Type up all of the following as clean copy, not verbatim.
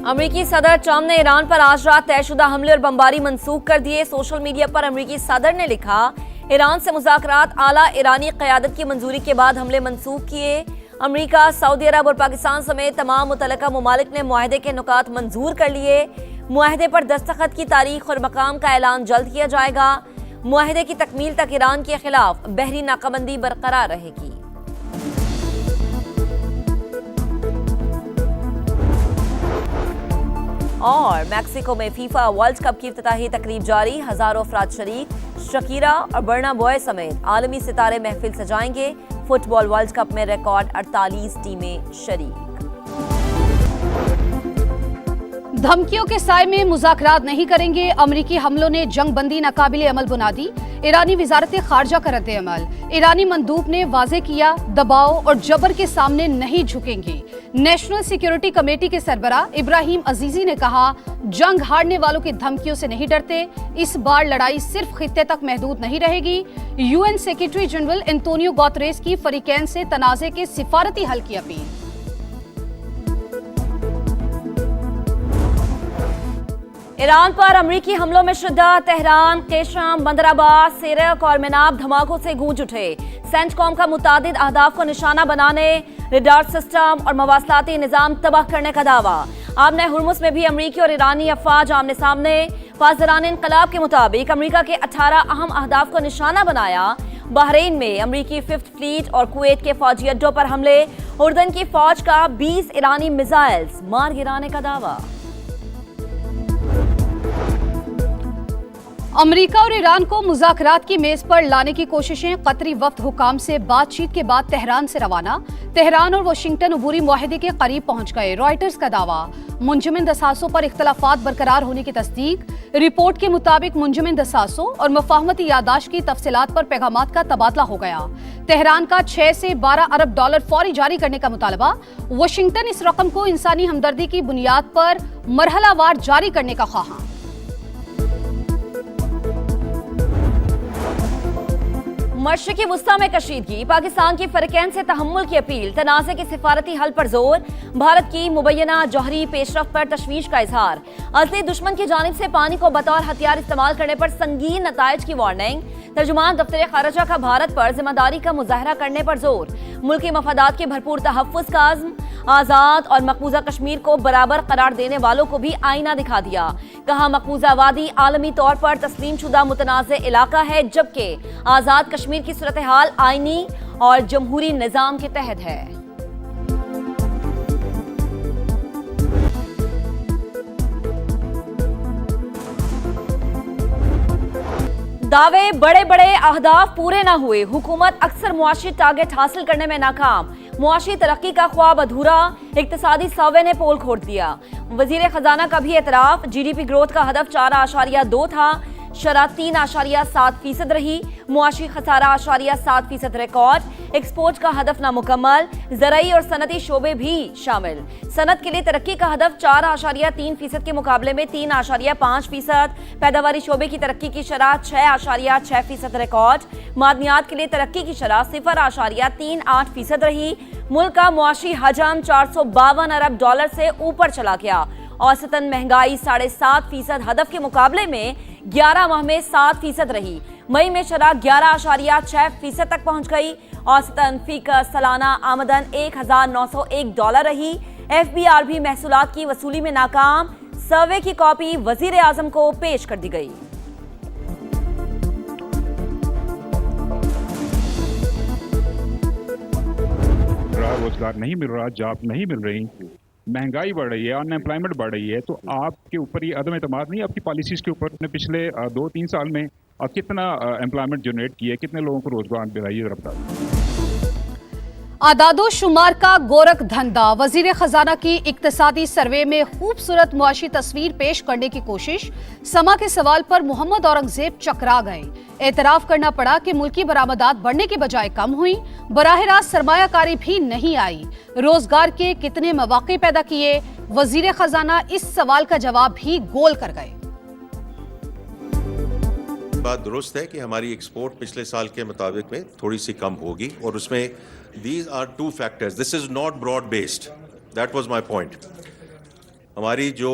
अमेरिकी सदर ट्रंप ने ईरान पर आज रात तयशुदा हमले और बमबारी मंसूख कर दिए। सोशल मीडिया पर अमेरिकी सदर ने लिखा, ईरान से मुज़ाकरात आला ईरानी क़यादत की मंजूरी के बाद हमले मंसूख किए। अमेरिका, सऊदी अरब और पाकिस्तान समेत तमाम मुतल्लिका ममालिक ने मुआहदे के नुकात मंजूर कर लिए। मुआहदे पर दस्तखत की तारीख और मकाम का ऐलान जल्द किया जाएगा। मुआहदे की तकमील तक ईरान के खिलाफ बहरी नाकाबंदी बरकरार रहेगी। और मैक्सिको में फीफा वर्ल्ड कप की इफ्तिताही तकरीब जारी, हजारों अफराद शरीक। शकीरा और बर्ना बॉय समेत आलमी सितारे महफिल सजाएंगे। फुटबॉल वर्ल्ड कप में रिकॉर्ड 48 टीमें शरीक। धमकियों के साए में मुज़ाकरात नहीं करेंगे। अमरीकी हमलों ने जंग बंदी नाकाबिले अमल बना दी। ईरानी वजारत खारजा का रद्द अमल। ईरानी मंदूब ने वाजे किया, दबाव और जबर के सामने नहीं झुकेंगे। नेशनल सिक्योरिटी कमेटी के सरबराह इब्राहिम अजीजी ने कहा, जंग हारने वालों की धमकियों से नहीं डरते। इस बार लड़ाई सिर्फ खित्ते तक महदूद नहीं रहेगी। UN secretary general Antonio Guterres की फरीकैन से तनाज़े के सिफारती हल की अपील। ईरान पर अमरीकी हमलों में शिद्दत। तेहरान, केशम, बंदराबाद, सेरक और मेनाब धमाकों से गूंज उठे। सेंटकॉम का मुतादिद अहदाफ को निशाना बनाने, रडार सिस्टम और मवासलाती निजाम तबाह करने का दावा। आमने हुर्मुस में भी अमरीकी और ईरानी अफवाज आमने सामने। फाजरान इनकलाब के मुताबिक अमरीका के 18 अहम अहदाफ को निशाना बनाया। बहरीन में अमरीकी 5th फ्लीट और कुवैत के फौजी अड्डों पर हमले। उर्दन की फौज का 20 ईरानी मिसाइल्स मार गिराने का दावा। अमेरिका और ईरान को मुज़ाकरात की मेज पर लाने की कोशिशें। कतरी वफ्द हुकाम से बातचीत के बाद तेहरान से रवाना। तेहरान और वाशिंगटन अबूरी मुआहदे के करीब पहुंच गए। रॉयटर्स का दावा, मुंजमिन दसासों पर इख्तलाफात बरकरार होने की तस्दीक। रिपोर्ट के मुताबिक मुंजमिन दसासों और मफाहमती यादाश्त की तफसीलात पर पैगामात का तबादला हो गया। तेहरान का 6 से 12 अरब डॉलर फौरी जारी करने का मुतालबा। वाशिंगटन इस रकम को इंसानी हमदर्दी की बुनियाद पर मरहलावार जारी करने का ख्वाहां। मशरिकी वुस्ता में कशीदगी, पाकिस्तान की फरकैन से तहम्मुल की अपील। तनाज़े के सिफारती हल पर जोर। भारत की मुबैना जौहरी पेशरफ्त पर तशवीश का इजहार। असली दुश्मन की जानिब से पानी को बतौर हथियार इस्तेमाल करने पर संगीन नताइज की वार्निंग। तर्जुमान दफ्तर खारजा का भारत पर जिम्मेदारी का मुजाहरा करने पर जोर। मुल्की मफादात के भरपूर तहफ़्फ़ुज़ का अज़्म। आज़ाद और मकबूजा कश्मीर को बराबर करार देने वालों को भी आईना दिखा दिया। कहा, मकबूजा वादी आलमी तौर पर तस्लीम शुदा मुतनाज़ इलाका है, जबकि आज़ाद कश्मीर की सूरत हाल आईनी और जमहूरी निज़ाम के तहत है। दावे, बड़े बड़े अहदाफ पूरे न हुए। हुकूमत अक्सर मुआशी टारगेट हासिल करने में नाकाम। मुआशी तरक्की का ख्वाब अधूरा। इक्तिसादी सर्वे ने पोल खोल दिया। वजीर खजाना का भी एतराफ। जीडीपी ग्रोथ का हदफ 4.2 था, शरह 3.7% रही। मुआशी खसारा 8.7% रिकॉर्ड। एक्सपोर्ट का हदफ नामुकम्मल। ज़राई और सनती शोबे भी शामिल। सनत के लिए तरक्की का हदफ 4.3% के मुकाबले में 3.5%। पैदावारी शोबे की तरक्की की शरह 6.6% रिकॉर्ड। मादनियात के लिए तरक्की की शरह 0.38% रही। मुल्क का मुआशी हजम 452 अरब डॉलर से ऊपर चला गया। औसतन महंगाई 7.5% हदफ के मुकाबले में 11 माह में 7% रही। मई में शरह 11.6% तक पहुंच गई। औसतन फीका सालाना आमदन $1,901 रही। FBR भी महसूलात की वसूली में नाकाम। सर्वे की कॉपी वजीर आजम को पेश कर दी गई। रोजगार नहीं मिल रहा, जॉब नहीं मिल रही, महंगाई बढ़ रही है, अनएम्प्लॉयमेंट बढ़ रही है, तो आपके ऊपर ये अदम एतमाद नहीं आपकी पॉलिसीज के ऊपर? ने पिछले 2-3 साल में कितना एम्प्लॉयमेंट जनरेट किया, कितने लोगों को रोजगार दिलाइए जरा बताइए। आदादो शुमार का गोरख धंधा। वजीर खजाना की इक्तिसादी सर्वे में खूबसूरत मुआशी तस्वीर पेश करने की कोशिश। समा के सवाल पर मोहम्मद औरंगजेब चकरा गए। एतराफ करना पड़ा कि मुल्की बरामदात बढ़ने की बजाय कम हुई। बराह रास्त सरमायाकारी भी नहीं आई। रोजगार के कितने मौके पैदा किए? वजीर खजाना इस सवाल का जवाब भी गोल कर गए। बात दुरुस्त है कि हमारी एक्सपोर्ट पिछले साल के मुताबिक में थोड़ी सी कम होगी, और उसमें these are two factors. This is not broad based. That was my point. हमारी जो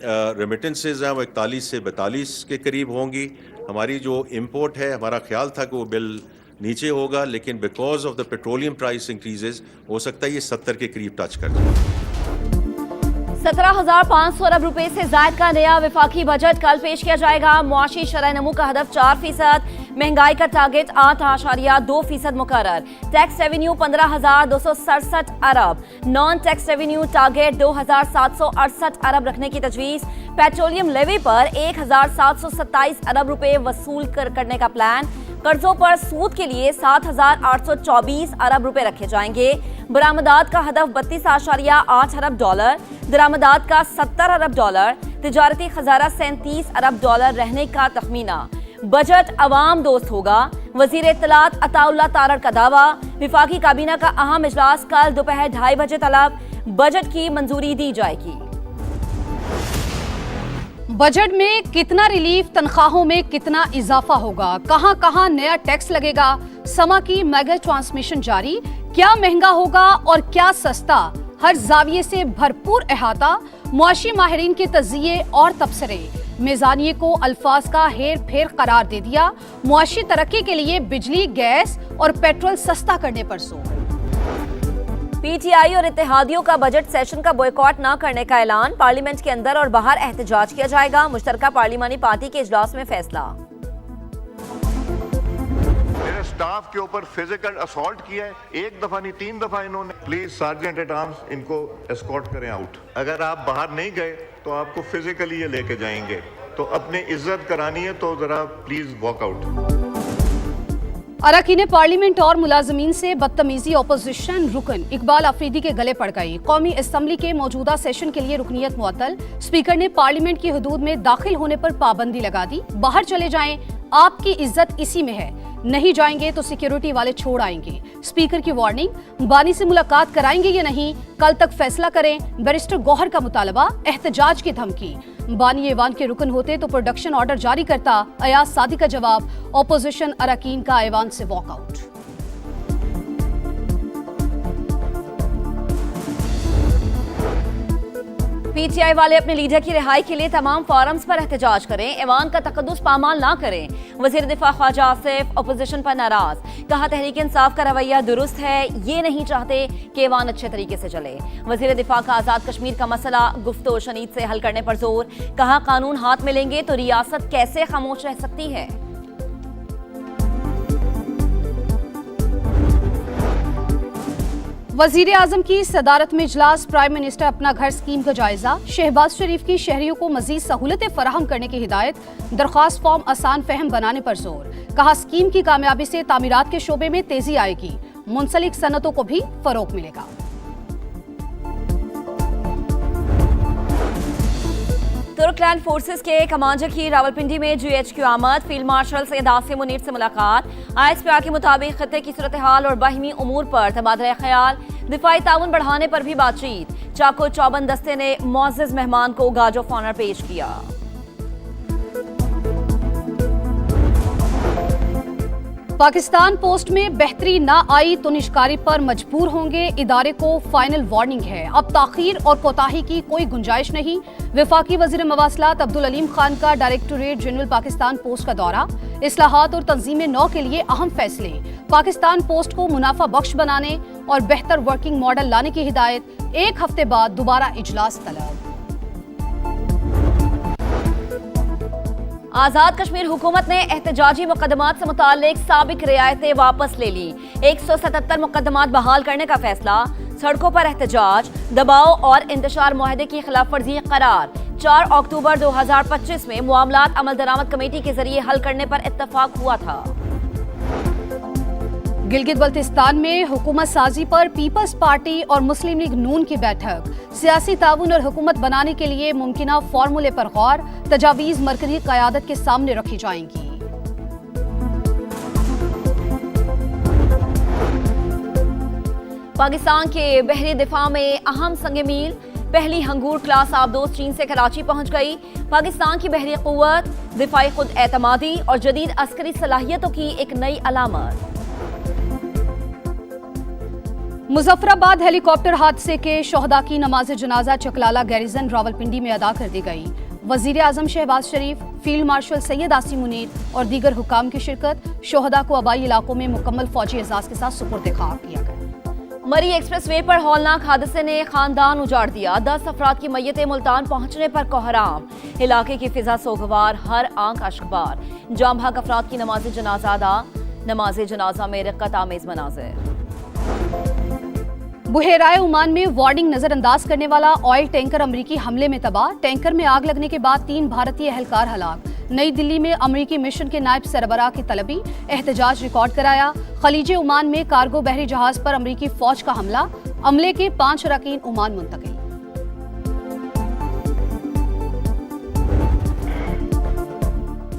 रेमिटेंसेज हैं वो 41 से 42 के करीब होंगी। हमारी जो इंपोर्ट है, हमारा ख्याल था कि वो बिल नीचे होगा, लेकिन because of the petroleum price increases हो सकता है ये 70 के करीब टच कर जाए। 17,500 अरब रुपए से जायद का नया विफाकी बजट कल पेश किया जाएगा। मुआशी शरह नमू का हदफ 4%, महंगाई का टारगेट 8.2% मुकर्रर। टैक्स रेवेन्यू 15,267 अरब, नॉन टैक्स रेवेन्यू टारगेट 2,768 अरब रखने की तजवीज़। पेट्रोलियम लेवी पर 1,727 अरब रुपए वसूल करने का प्लान। कर्जों पर सूद के लिए 7,824 अरब रुपए रखे जाएंगे। बरामदात का हदफ 32.8 अरब डॉलर, दरामदात का 70 अरब डॉलर, तिजारती खजाना 37 अरब डॉलर रहने का तखमीना। बजट अवाम दोस्त होगा, वजीर इत्तलात अताउल्लाह तारड़ का दावा। विफाकी काबीना का अहम इजलास कल दोपहर 2:30 बजे तलब बजट की मंजूरी दी जाएगी। बजट में कितना रिलीफ, तनख्वाहों में कितना इजाफा होगा, कहां कहां नया टैक्स लगेगा, समा की मेगा ट्रांसमिशन जारी, क्या महंगा होगा और क्या सस्ता, हर जाविये से भरपूर अहाता, मुआशी माहिरीन के तजिए और तबसरे। मेजानिये को अल्फाज का हेर फेर करार दे दिया। मुआशी तरक्की के लिए बिजली, गैस और पेट्रोल सस्ता करने पर जोर। पीटीआई और इत्तेहादियों का बजट सेशन का बॉयकॉट न करने का ऐलान। पार्लियामेंट के अंदर और बाहर एहतजाज किया जाएगा। मुश्तरका पार्लिमानी पार्टी के इजलास में फैसला। मेरे स्टाफ के ऊपर फिजिकल असॉल्ट किया है, एक दफा नहीं 3 दफा इन्होंने। प्लीज सार्जेंट एट आर्म्स इनको एस्कॉर्ट करें आउट। अगर आप बाहर नहीं गए तो आपको फिजिकली ये लेके जाएंगे। तो अपनी इज्जत करानी है तो जरा प्लीज वॉक आउट। अरकान पार्लियामेंट और मुलाजमीन से बदतमीजी ऑपोजिशन रुकन इकबाल अफरीदी के गले पड़ गई। कौमी असम्बली के मौजूदा सेशन के लिए रुकनीत मुअत्तल। स्पीकर ने पार्लियामेंट की हदूद में दाखिल होने पर पाबंदी लगा दी। बाहर चले जाएं, आपकी इज्जत इसी में है, नहीं जाएंगे तो सिक्योरिटी वाले छोड़ आएंगे। स्पीकर की वार्निंग। बानी से मुलाकात कराएंगे या नहीं, कल तक फैसला करें। बैरिस्टर गौहर का मुतालबा, एहतजाज की धमकी। बानी ऐवान के रुकन होते तो प्रोडक्शन ऑर्डर जारी करता। अयाज सादी का जवाब, ऑपोजिशन अरकान का ऐवान से वॉकआउट। पीटीआई वाले अपने लीडर की रिहाई के लिए तमाम फोरम्स पर एहतजाज करें, ऐवान का तकद्दुस पामाल ना करें। वजीर दिफा ख्वाजा आसिफ ऑपोजिशन पर नाराज, कहा तहरीक इंसाफ का रवैया दुरुस्त है, ये नहीं चाहते कि ऐवान अच्छे तरीके से चले। वजीर दिफा का आज़ाद कश्मीर का मसला गुफ्तो शनीद से हल करने पर जोर, कहा कानून हाथ में लेंगे तो रियासत कैसे खामोश रह सकती है। वजीर आजम की सदारत में इजलास। प्राइम मिनिस्टर अपना घर स्कीम का जायजा। शहबाज शरीफ की शहरियों को मजीद सहूलतें फराहम करने की हिदायत। दरख्वास्त फॉर्म आसान फहम बनाने पर जोर, कहा स्कीम की कामयाबी से तामीरात के शोबे में तेजी आएगी, मुंसलिक सनतों को भी फरोग मिलेगा। तुर्कलैंड फोर्सेस के कमांडर की रावलपिंडी में GHQ आमद। फील्ड मार्शल सैयद आसिम मुनीर से मुलाकात। ISPR के मुताबिक खत्ते की सूरत हाल और बाहिमी उमूर पर तबादला ख्याल। दिफाई ताउन बढ़ाने पर भी बातचीत। चाको चौबंद दस्ते ने मुअज़्ज़ज़ मेहमान को गार्ड ऑफ ऑनर पेश किया। पाकिस्तान पोस्ट में बेहतरी ना आई तो निष्कारी पर मजबूर होंगे, इदारे को फाइनल वार्निंग है। अब ताखीर और कोताही की कोई गुंजाइश नहीं। वफाकी वजीर मवासलात अब्दुल अलीम खान का डायरेक्टोरेट जनरल पाकिस्तान पोस्ट का दौरा। इस्लाहात और तंजीम नौ के लिए अहम फैसले। पाकिस्तान पोस्ट को मुनाफा बख्श बनाने और बेहतर वर्किंग मॉडल लाने की हिदायत। 1 हफ्ते बाद दोबारा इजलास तलब। आजाद कश्मीर हुकूमत ने एहतजाजी मुकदमात से मुताल्लिक साबिक रियायतें वापस ले ली। 177 मुकदमात बहाल करने का फैसला। सड़कों पर एहतजाज, दबाव और इंतशार मुआहदे की खिलाफ वर्जी करार। 4 अक्टूबर 2025 में मामलात अमल दरामद कमेटी के जरिए हल करने पर इत्तफाक हुआ था। गिलगित बल्तिस्तान में हुकूमत साजी पर पीपल्स पार्टी और मुस्लिम लीग नून की बैठक। सियासी ताउन और हुकूमत बनाने के लिए मुमकिना फार्मूले पर गौर। तजावीज मरकजी क़यादत के सामने रखी जाएंगी। पाकिस्तान के बहरी दिफा में अहम संग मील। पहली हंगूर क्लास आबदोज चीन से कराची पहुंच गई। पाकिस्तान की बहरी क़ुव्वत, दिफाई खुद एतमादी और जदीद अस्करी सलाहियतों की एक नई अलामत। मुजफ्फराबाद हेलीकॉप्टर हादसे के शोहदा की नमाज जनाजा चकलाला गैरिजन रावलपिंडी में अदा कर दी गई। वजीर आजम शहबाज शरीफ, फील्ड मार्शल सैयद आसिम मुनीर और दीगर हुकाम की शिरकत। शोहदा को आबाई इलाकों में मुकम्मल फौजी एजाज के साथ सुपुर्द खाक किया गया। मरी एक्सप्रेसवे पर हौलनाक हादसे ने खानदान उजाड़ दिया। 10 अफराद की मैयतें मुल्तान पहुंचने पर कोहराम। इलाके की फिजा सोगवार, हर आंख अश्कबार। जाम भाग अफराद की नमाज जनाजा अदा। नमाज जनाजा में रक़्क़त आमेज मनाज़िर। बुहेराए ओमान में वार्निंग नजरअंदाज करने वाला ऑयल टैंकर अमरीकी हमले में तबाह। टैंकर में आग लगने के बाद 3 भारतीय एहलकार हलाक। नई दिल्ली में अमरीकी मिशन के नायब सरबराह की तलबी, एहतजाज रिकॉर्ड कराया। खलीज ओमान में कार्गो बहरी जहाज पर अमरीकी फौज का हमला। अमले के 5 अरकान ओमान मुंतकिल।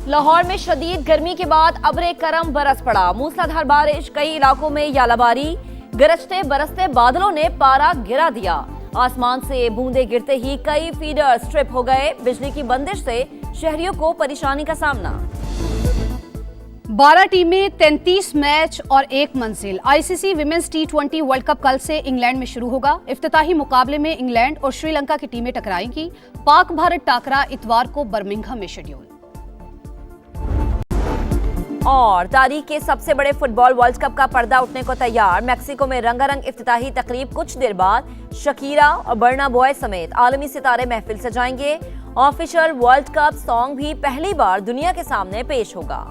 लाहौर में शदीद गर्मी के बाद अब्रे करम बरस पड़ा। मूसलाधार बारिश, कई इलाकों में यालाबारी। गरजते बरसते बादलों ने पारा गिरा दिया। आसमान से बूंदे गिरते ही कई फीडर स्ट्रिप हो गए। बिजली की बंदिश से शहरियों को परेशानी का सामना। 12 टीमें, 33 मैच और 1 मंजिल। ICC women's T20 world cup कल से इंग्लैंड में शुरू होगा। इफ्तिताही मुकाबले में इंग्लैंड और श्रीलंका की टीमें टकराएंगी। पाक भारत टाकरा इतवार को बर्मिंघम में शेड्यूल। और तारीख के सबसे बड़े फुटबॉल वर्ल्ड कप का पर्दा उठने को तैयार। मैक्सिको में रंगारंग इफ्तिताही तकरीब। कुछ देर बाद शकीरा और बर्ना बॉय समेत आलमी सितारे महफिल सजाएंगे। ऑफिशियल वर्ल्ड कप सॉन्ग भी पहली बार दुनिया के सामने पेश होगा।